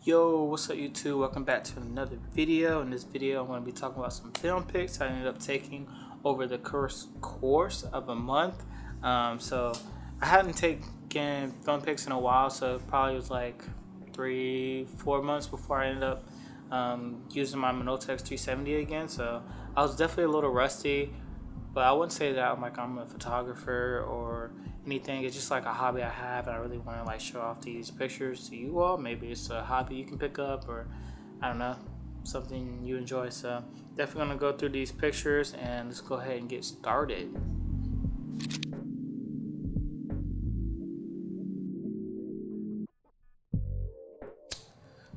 Yo, what's up YouTube? Welcome back to another video. In this video I'm going to be talking about some film pics I ended up taking over the course of a month. So I hadn't taken film pics in a while, so it probably was like 3-4 months before I ended up using my Minotex 370 again. So I was definitely a little rusty, but I wouldn't say that I'm a photographer or anything. It's just like a hobby I have, and I really want to like show off these pictures to you all. Maybe it's a hobby you can pick up, or I don't know, something you enjoy. So definitely gonna go through these pictures, and let's go ahead and get started.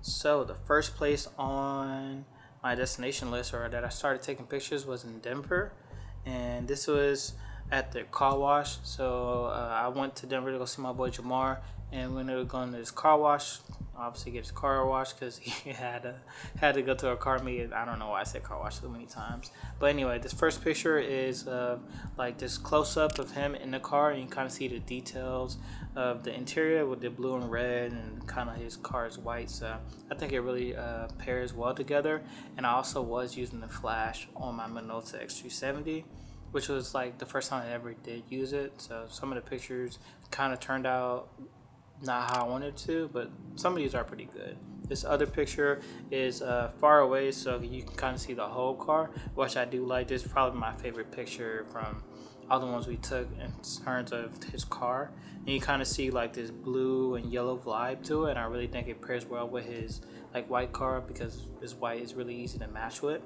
So the first place on my destination list, or that I started taking pictures, was in Denver, and this was at the car wash. So I went to Denver to go see my boy Jamar, and when they were going to this car wash, obviously get his car washed because he had to go to a car meet. I don't know why I said car wash so many times, but anyway, this first picture is like this close up of him in the car, and you kind of see the details of the interior with the blue and red, and kind of his car is white. So I think it really pairs well together. And I also was using the flash on my Minotex 370, which was like the first time I ever did use it. So some of the pictures kind of turned out not how I wanted to, but some of these are pretty good. This other picture is far away, so you can kind of see the whole car, which I do like. This is probably my favorite picture from all the ones we took in terms of his car. And you kind of see like this blue and yellow vibe to it, and I really think it pairs well with his like white car, because his white is really easy to match with.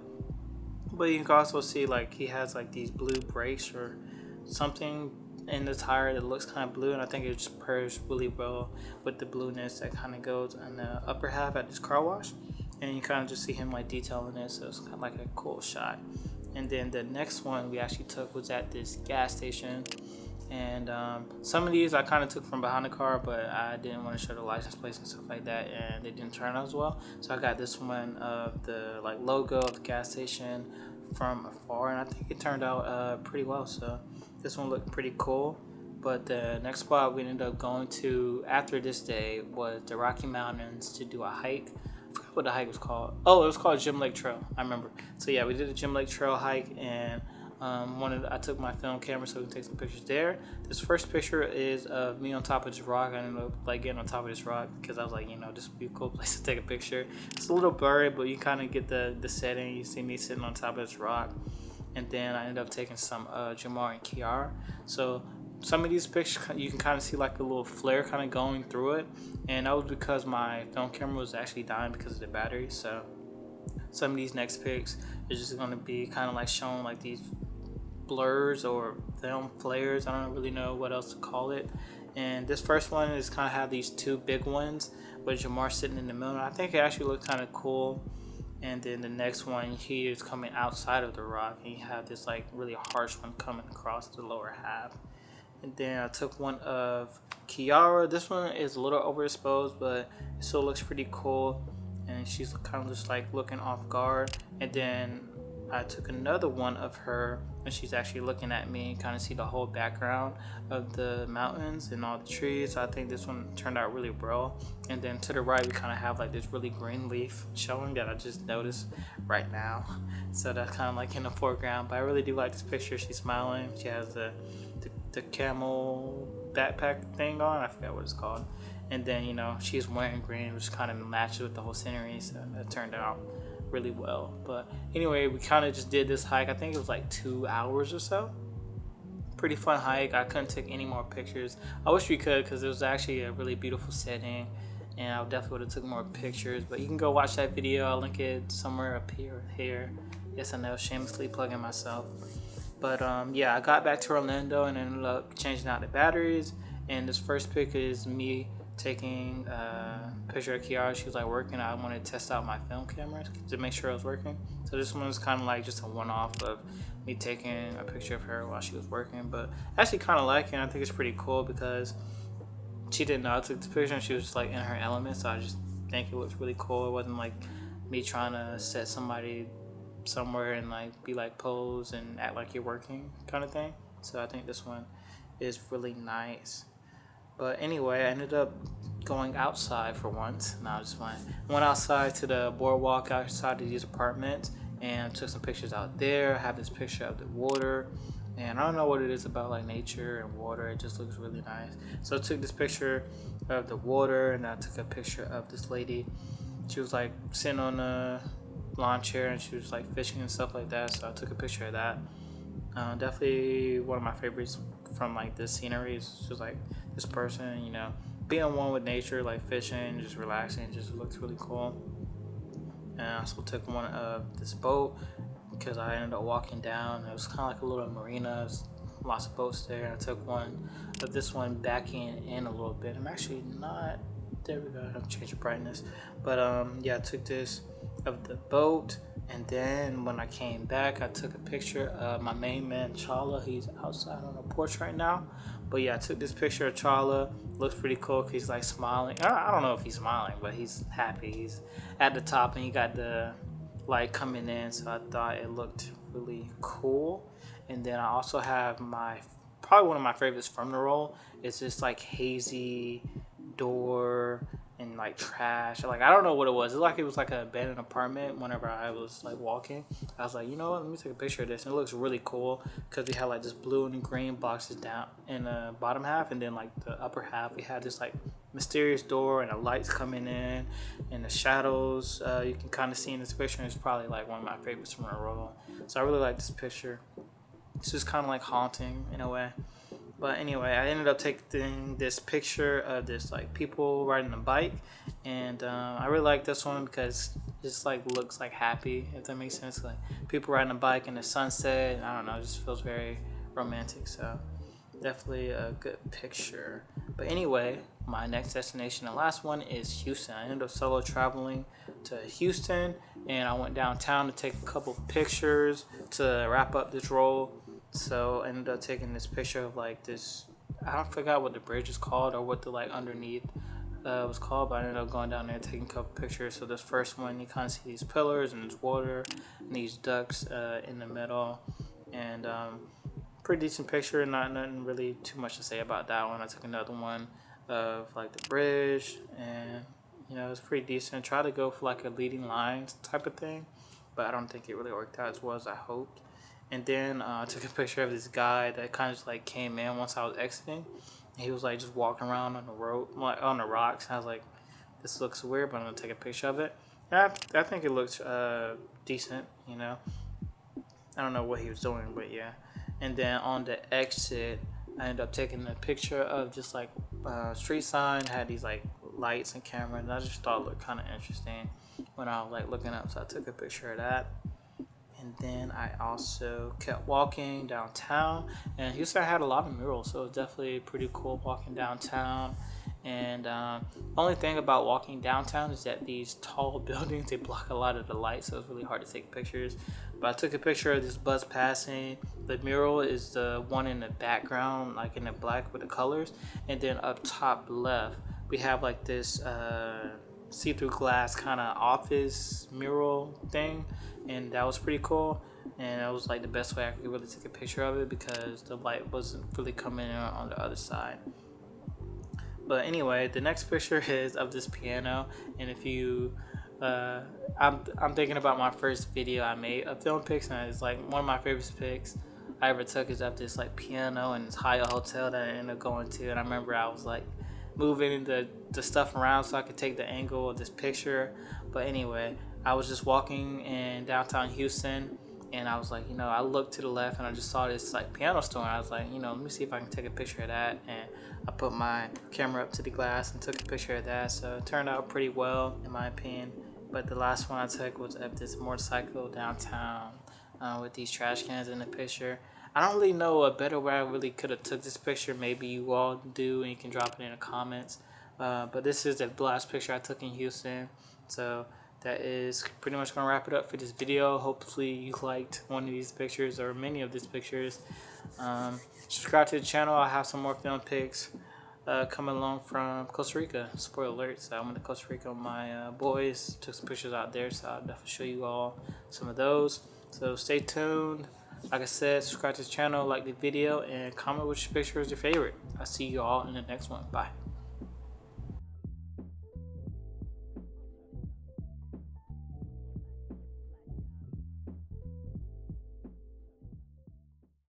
But you can also see like he has like these blue brakes or something in the tire that looks kind of blue, and I think it just pairs really well with the blueness that kind of goes in the upper half at this car wash. And you kind of just see him like detailing it, so it's kind of like a cool shot. And then the next one we actually took was at this gas station, and some of these I kind of took from behind the car, but I didn't want to show the license plates and stuff like that, and they didn't turn out as well. So I got this one of the like logo of the gas station from afar, and I think it turned out pretty well. So this one looked pretty cool. But the next spot we ended up going to after this day was the Rocky Mountains to do a hike. I forgot what the hike was called. Oh, it was called Gym Lake Trail. I remember. So yeah, we did a Gym Lake Trail hike, and I took my film camera so we can take some pictures there. This first picture is of me on top of this rock. I ended up like getting on top of this rock because I was like, this would be a cool place to take a picture. It's a little blurry, but you kind of get the setting. You see me sitting on top of this rock. And then I ended up taking some Jamar and Kiara. So some of these pictures you can kind of see like a little flare kind of going through it, and that was because my film camera was actually dying because of the battery. So some of these next pics is just going to be kind of like showing like these blurs or film flares. I don't really know what else to call it. And this first one is kind of have these two big ones with Jamar sitting in the middle, and I think it actually looked kind of cool. And then the next one, he is coming outside of the rock, and you have this like really harsh one coming across the lower half. And then I took one of Kiara. This one is a little overexposed, but it still looks pretty cool, and she's kind of just like looking off guard. And then I took another one of her, and she's actually looking at me, and kind of see the whole background of the mountains and all the trees. So I think this one turned out really well. And then to the right, we kind of have like this really green leaf showing that I just noticed right now. So that's kind of like in the foreground. But I really do like this picture. She's smiling. She has the camel backpack thing on. I forgot what it's called. And then she's wearing green, which kind of matches with the whole scenery. So that turned out really well. But anyway, we kind of just did this hike. I think it was like 2 hours or so. Pretty fun hike. I couldn't take any more pictures. I wish we could, because it was actually a really beautiful setting, and I definitely would have took more pictures. But you can go watch that video. I'll link it somewhere up here or here. Yes, I know, shamelessly plugging myself. But yeah, I got back to Orlando and ended up changing out the batteries. And this first pic is me taking a picture of Kiara. She was like working. I wanted to test out my film camera to make sure it was working. So this one was kind of like just a one-off of me taking a picture of her while she was working. But I actually kind of like it, and I think it's pretty cool because she didn't know I took the picture, and she was just like in her element. So I just think it looks really cool. It wasn't like me trying to set somebody somewhere and like be like pose and act like you're working kind of thing. So I think this one is really nice. But anyway, I ended up going outside for once. No, I just went outside to the boardwalk outside of these apartments and took some pictures out there. I have this picture of the water, and I don't know what it is about like nature and water. It just looks really nice. So I took this picture of the water, and I took a picture of this lady. She was like sitting on a lawn chair, and she was like fishing and stuff like that. So I took a picture of that. Definitely one of my favorites from like this scenery is just like this person, being one with nature, like fishing, just relaxing, just looks really cool. And I also took one of this boat because I ended up walking down. It was kind of like a little marina. There's lots of boats there. And I took one of this one backing in a little bit. I'm actually not. There we go. I'll change the brightness. But yeah, I took this of the boat. And then when I came back, I took a picture of my main man, Chala. He's outside on the porch right now. But yeah, I took this picture of Chala. Looks pretty cool because he's like smiling. I don't know if he's smiling, but he's happy. He's at the top and he got the light coming in. So I thought it looked really cool. And then I also have probably one of my favorites from the roll. It's this like hazy door and like trash. Like I don't know what it was. It was like an abandoned apartment. Whenever I was like walking, I was like, you know what? Let me take a picture of this. And it looks really cool because we had like this blue and green boxes down in the bottom half, and then like the upper half, we had this like mysterious door and the lights coming in and the shadows. You can kind of see in this picture. And it's probably like one of my favorites from the roll. So I really like this picture. It's just kind of like haunting in a way. But anyway, I ended up taking this picture of this like people riding a bike, and I really like this one because it just like looks like happy, if that makes sense. Like people riding a bike in the sunset. I don't know, it just feels very romantic. So definitely a good picture. But anyway, my next destination, the last one, is Houston. I ended up solo traveling to Houston, and I went downtown to take a couple pictures to wrap up this roll. So I ended up taking this picture of like this, I don't forgot what the bridge is called or what the like underneath was called, but I ended up going down there and taking a couple pictures. So this first one, you kind of see these pillars and this water and these ducks in the middle, and pretty decent picture. Nothing really too much to say about that one. I took another one of like the bridge, and it was pretty decent. Tried to go for like a leading lines type of thing, but I don't think it really worked out as well as I hoped. And then I took a picture of this guy that kind of just like came in once I was exiting. He was like just walking around on the road, like on the rocks. And I was like, this looks weird, but I'm gonna take a picture of it. And I think it looks decent. I don't know what he was doing, but yeah. And then on the exit, I ended up taking a picture of just like street sign, had these like lights and camera, and I just thought it looked kind of interesting when I was like looking up. So I took a picture of that. And then I also kept walking downtown, and Houston had a lot of murals, so it was definitely pretty cool walking downtown. And only thing about walking downtown is that these tall buildings, they block a lot of the light, so it's really hard to take pictures. But I took a picture of this bus passing. The mural is the one in the background, like in the black with the colors. And then up top left, we have like this see-through glass kind of office mural thing, and that was pretty cool. And that was like the best way I could really take a picture of it because the light wasn't really coming in on the other side. But anyway, the next picture is of this piano, and if you I'm thinking about my first video I made of film pics, and it's like one of my favorite pics I ever took is of this like piano in this Hyatt hotel that I ended up going to. And I remember I was like moving the stuff around so I could take the angle of this picture. But anyway, I was just walking in downtown Houston, and I was like, I looked to the left and I just saw this like piano store, and I was like, let me see if I can take a picture of that. And I put my camera up to the glass and took a picture of that. So it turned out pretty well in my opinion. But the last one I took was of this motorcycle downtown with these trash cans in the picture. I don't really know a better way I really could have took this picture. Maybe you all do, and you can drop it in the comments. But this is the last picture I took in Houston. So that is pretty much going to wrap it up for this video. Hopefully you liked one of these pictures or many of these pictures. Subscribe to the channel. I have some more film pics coming along from Costa Rica. Spoiler alert. So I went to Costa Rica with my boys. Took some pictures out there. So I'll definitely show you all some of those. So stay tuned. Like I said, subscribe to the channel, like the video, and comment which picture is your favorite. I'll see you all in the next one. Bye.